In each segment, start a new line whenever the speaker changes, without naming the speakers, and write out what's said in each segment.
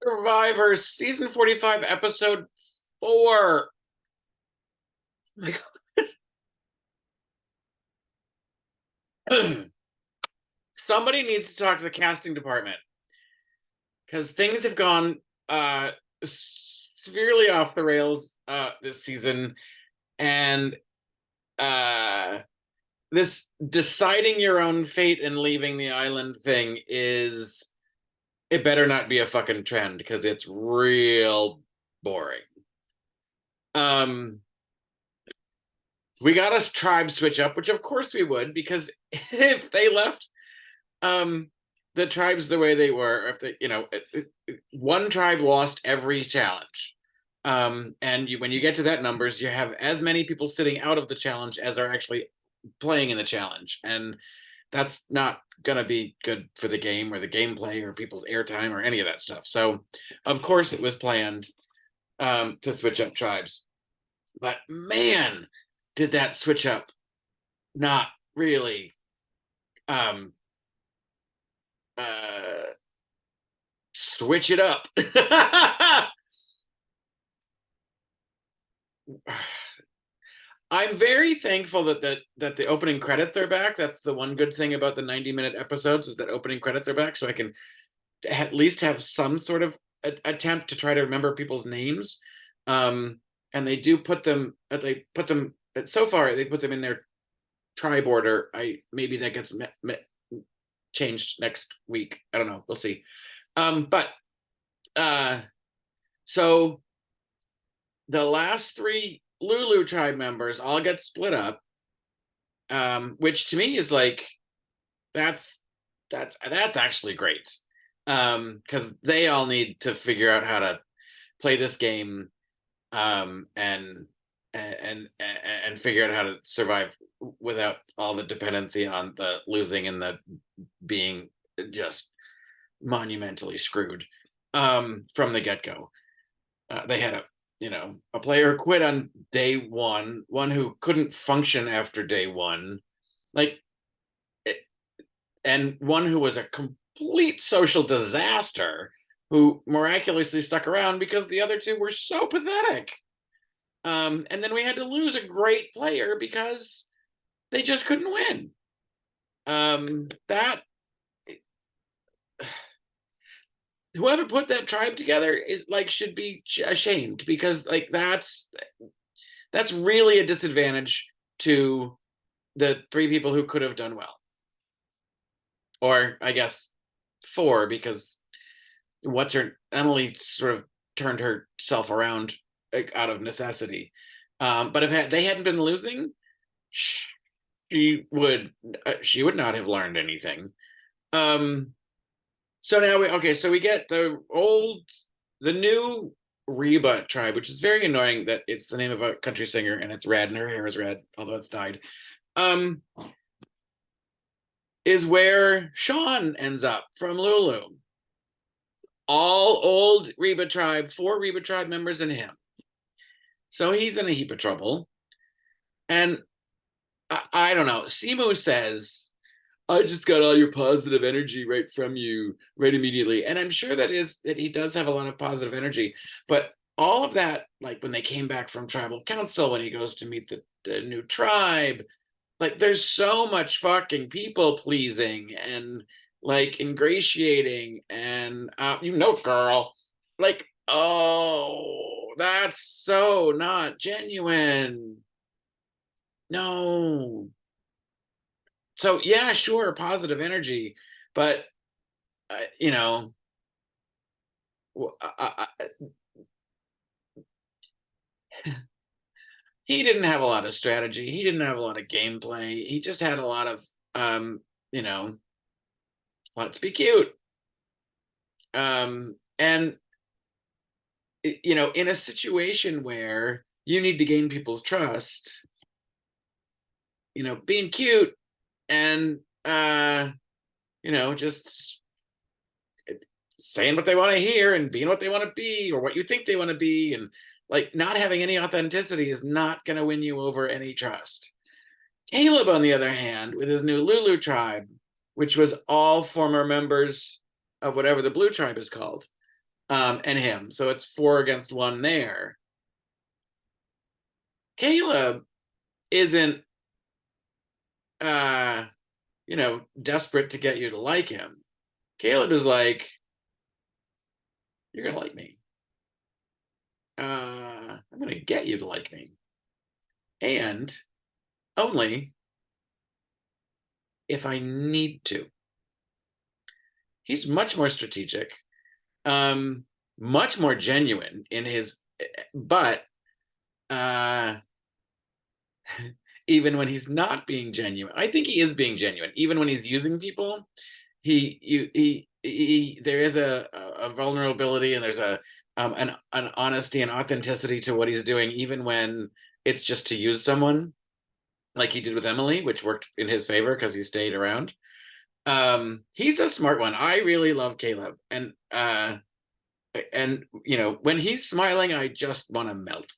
Survivor season 45, episode 4. Oh my God. Somebody needs to talk to the casting department because things have gone severely off the rails this season, and this deciding your own fate and leaving the island thing is, it better not be a fucking trend because it's real boring. um we got a tribe switch up, which of course we would, because if they left um the tribes the way they were, if they, one tribe lost every challenge, and when you get to that numbers, you have as many people sitting out of the challenge as are actually playing in the challenge, and that's not going to be good for the game or the gameplay or people's airtime or any of that stuff. So of course it was planned to switch up tribes, but man, did that switch up not really um uh switch it up. I'm very thankful that the opening credits are back. That's the one good thing about the 90-minute episodes, is that opening credits are back, so I can at least have some sort of attempt to try to remember people's names. And they do put them. They put them. So far, they put them in their tribe order. Maybe that gets changed next week. I don't know. We'll see. But so the last 3 Lulu tribe members all get split up, which to me is like, that's actually great, because they all need to figure out how to play this game, and figure out how to survive without all the dependency on the losing and the being just monumentally screwed from the get-go. They had a player quit on day one who couldn't function after day one, like, and one who was a complete social disaster who miraculously stuck around because the other 2 were so pathetic. And then we had to lose a great player because they just couldn't win. That Whoever put that tribe together is like, should be ashamed, because like that's really a disadvantage to the 3 people who could have done well, or I guess 4, because Emily sort of turned herself around, like, out of necessity. But if they hadn't been losing, she would not have learned anything. So now we get the new Reba tribe, which is very annoying that it's the name of a country singer and it's red and her hair is red, although it's dyed. Is where Sean ends up from Lulu. All old Reba tribe, 4 Reba tribe members and him. So he's in a heap of trouble. And I don't know. Simu says, I just got all your positive energy right from you right immediately. And I'm sure that he does have a lot of positive energy. But all of that, like when they came back from tribal council, when he goes to meet the new tribe, like there's so much fucking people pleasing and like ingratiating and girl, like, oh, that's so not genuine. No. So yeah, sure, positive energy, but you know, he didn't have a lot of strategy. He didn't have a lot of gameplay. He just had a lot of, you know, let's be cute. And in a situation where you need to gain people's trust, being cute and just saying what they want to hear and being what they want to be or what you think they want to be, and like not having any authenticity is not going to win you over any trust. Caleb, on the other hand, with his new Lulu tribe, which was all former members of whatever the blue tribe is called, and him. So it's 4 against 1 there. Caleb isn't, uh, desperate to get you to like him. Caleb is like, you're going to like me. I'm going to get you to like me. And only if I need to. He's much more strategic, much more genuine in his, but uh, even when he's not being genuine, I think he is being genuine. Even when he's using people, there is a vulnerability, and there's an honesty and authenticity to what he's doing, even when it's just to use someone, like he did with Emily, which worked in his favor because he stayed around. He's a smart one. I really love Caleb, and when he's smiling, I just want to melt.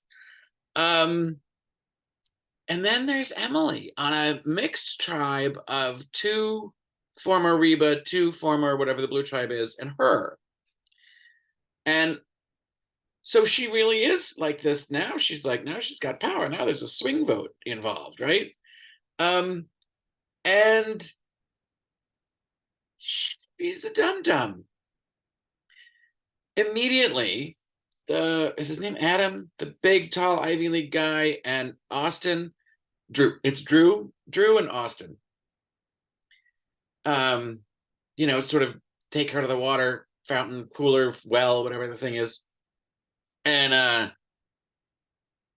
And then there's Emily on a mixed tribe of 2 former Reba, 2 former whatever the blue tribe is, and her. And so she really is like this now. Now she's got power. Now there's a swing vote involved, right? And she's a dum-dum. Immediately, is his name Adam? The big, tall Ivy League guy, and Austin. Drew. It's Drew and Austin. Sort of take her to the water fountain, cooler, well, whatever the thing is. And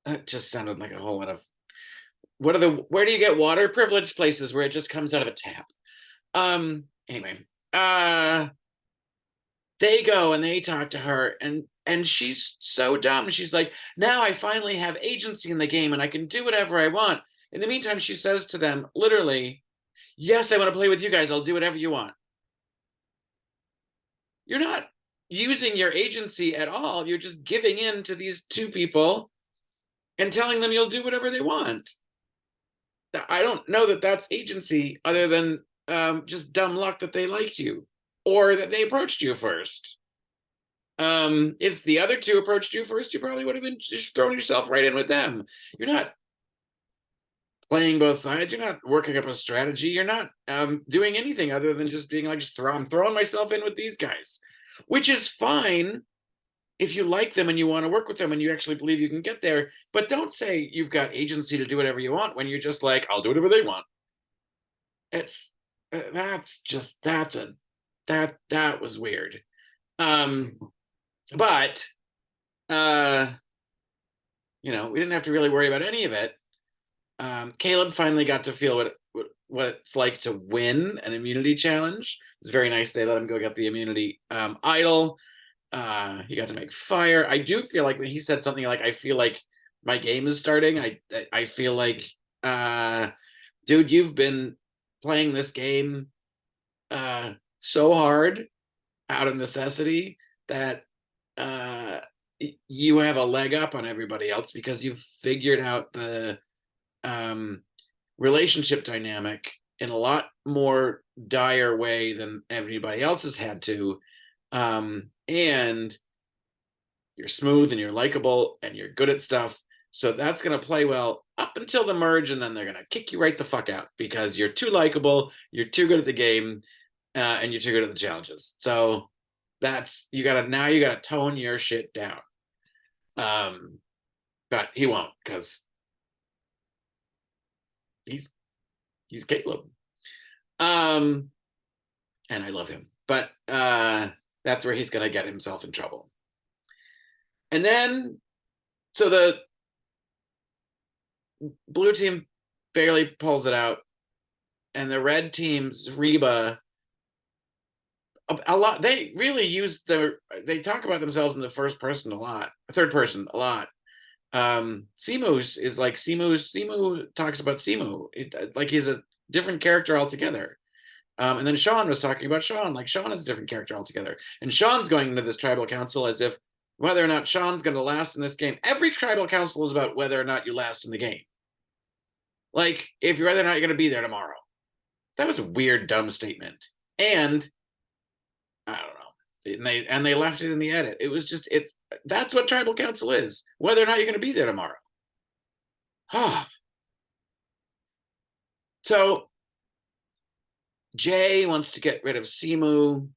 it just sounded like a whole lot of where do you get water? Privileged places where it just comes out of a tap. Anyway, they go and they talk to her, and she's so dumb. She's like, now I finally have agency in the game and I can do whatever I want. In the meantime, she says to them, literally, yes, I want to play with you guys. I'll do whatever you want. You're not using your agency at all. You're just giving in to these 2 people and telling them you'll do whatever they want. I don't know that that's agency, other than just dumb luck that they liked you or that they approached you first. If the other 2 approached you first, you probably would have been just throwing yourself right in with them. You're not playing both sides. You're not working up a strategy. You're not doing anything other than just being like, I'm throwing myself in with these guys, which is fine if you like them and you want to work with them and you actually believe you can get there. But don't say you've got agency to do whatever you want when you're just like, I'll do whatever they want. It's that was weird. But we didn't have to really worry about any of it. Caleb finally got to feel what it's like to win an immunity challenge. It was very nice. They let him go get the immunity idol. He got to make fire. I do feel like when he said something like, I feel like my game is starting, I feel like, dude, you've been playing this game so hard out of necessity that you have a leg up on everybody else because you've figured out the relationship dynamic in a lot more dire way than everybody else has had to. And you're smooth and you're likable and you're good at stuff. So that's going to play well up until the merge, and then they're going to kick you right the fuck out because you're too likable, you're too good at the game, and you're too good at the challenges. So you got to tone your shit down. But he won't, because he's Caleb. And I love him. But that's where he's going to get himself in trouble. And then, so the blue team barely pulls it out, and the red team's Reba, a lot, they really use they talk about themselves in the third person a lot. Simu talks about Simu, like he's a different character altogether. And then Sean was talking about Sean, like Sean is a different character altogether. And Sean's going into this tribal council as if whether or not Sean's going to last in this game. Every tribal council is about whether or not you last in the game. Like, if you're whether or not you're going to be there tomorrow. That was a weird, dumb statement. And I don't know. and they left it in the edit. It was just it's that's what tribal council is. Whether or not you're going to be there tomorrow. So Jay wants to get rid of Simu,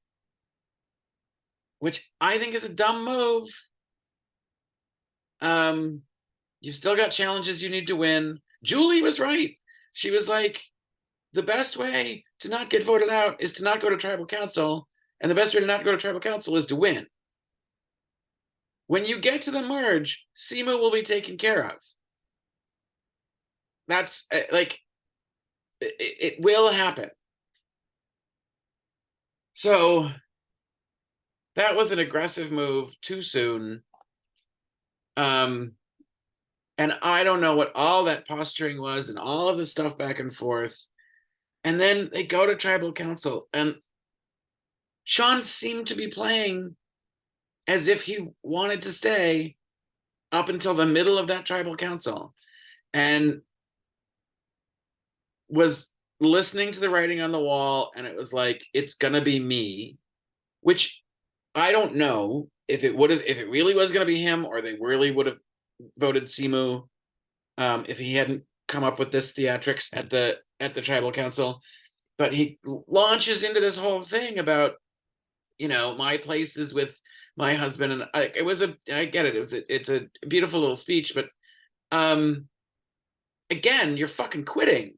which I think is a dumb move. You still got challenges you need to win. Julie was right. She was like, the best way to not get voted out is to not go to tribal council, and the best way to not go to tribal council is to win. When you get to the merge, Simu will be taken care of. That's like, it will happen. So that was an aggressive move too soon. And I don't know what all that posturing was and all of the stuff back and forth. And then they go to tribal council, and Sean seemed to be playing as if he wanted to stay up until the middle of that tribal council, and was listening to the writing on the wall. And it was like, it's gonna be me, which I don't know if it really was gonna be him, or they really would have voted Simu if he hadn't come up with this theatrics at the tribal council. But he launches into this whole thing about, my place is with my husband, and I get it. It's a beautiful little speech, but again, you're fucking quitting,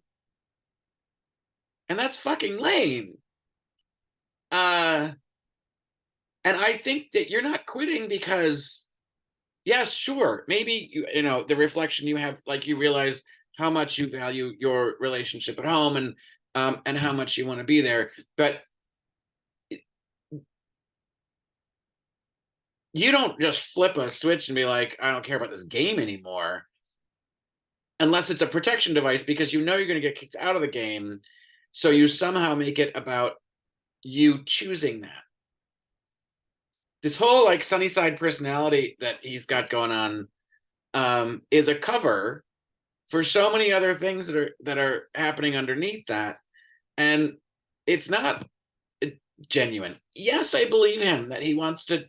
and that's fucking lame. And I think that you're not quitting because, yes, sure, maybe the reflection you have, like, you realize how much you value your relationship at home, and how much you want to be there, but you don't just flip a switch and be like, I don't care about this game anymore, unless it's a protection device, because you're going to get kicked out of the game. So you somehow make it about you choosing that. This whole like Sunnyside personality that he's got going on is a cover for so many other things that are happening underneath that, and it's not genuine. Yes, I believe him that he wants to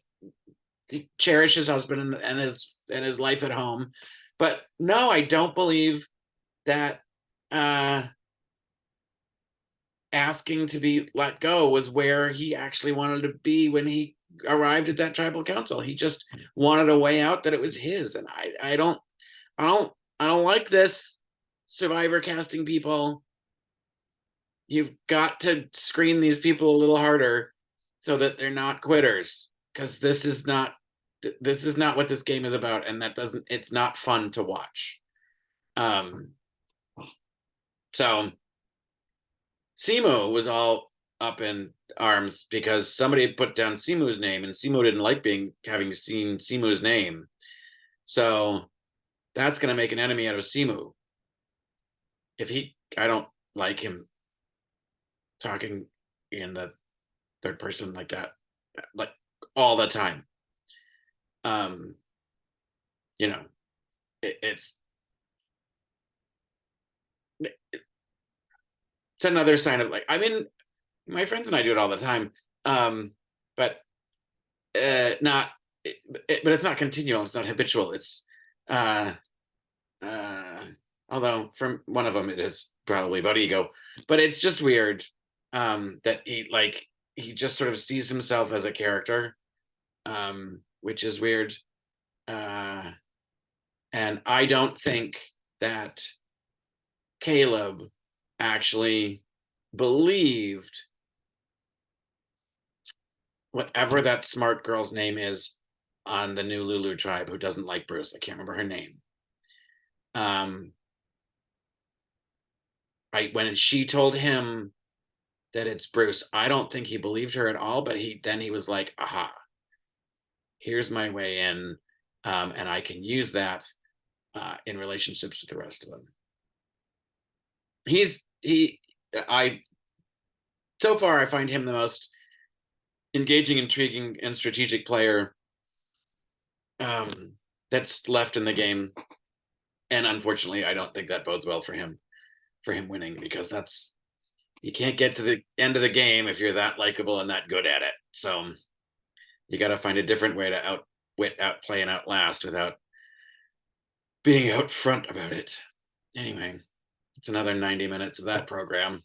cherish his husband and his life at home, but no, I don't believe that asking to be let go was where he actually wanted to be when he arrived at that tribal council. He just wanted a way out that it was his, and I don't like this. Survivor casting people, you've got to screen these people a little harder so that they're not quitters, because this is not what this game is about, and it's not fun to watch. So Simu was all up in arms because somebody had put down Simu's name, and Simu didn't like having seen Simu's name. So that's going to make an enemy out of Simu. I don't like him talking in the third person like that, like all the time. It's another sign of, like, I mean, my friends and I do it all the time, but not. But it's not continual. It's not habitual. It's although from one of them it is probably about ego, but it's just weird that he just sort of sees himself as a character, which is weird. And I don't think that Caleb actually believed whatever that smart girl's name is on the new Lulu tribe who doesn't like Bruce. I can't remember her name. When she told him that it's Bruce, I don't think he believed her at all, but he was like, aha, here's my way in, and I can use that in relationships with the rest of them. So far I find him the most engaging, intriguing, and strategic player that's left in the game. And unfortunately, I don't think that bodes well for him winning, because you can't get to the end of the game if you're that likable and that good at it. So You got to find a different way to outwit, outplay, and outlast without being out front about it. Anyway, it's another 90 minutes of that program.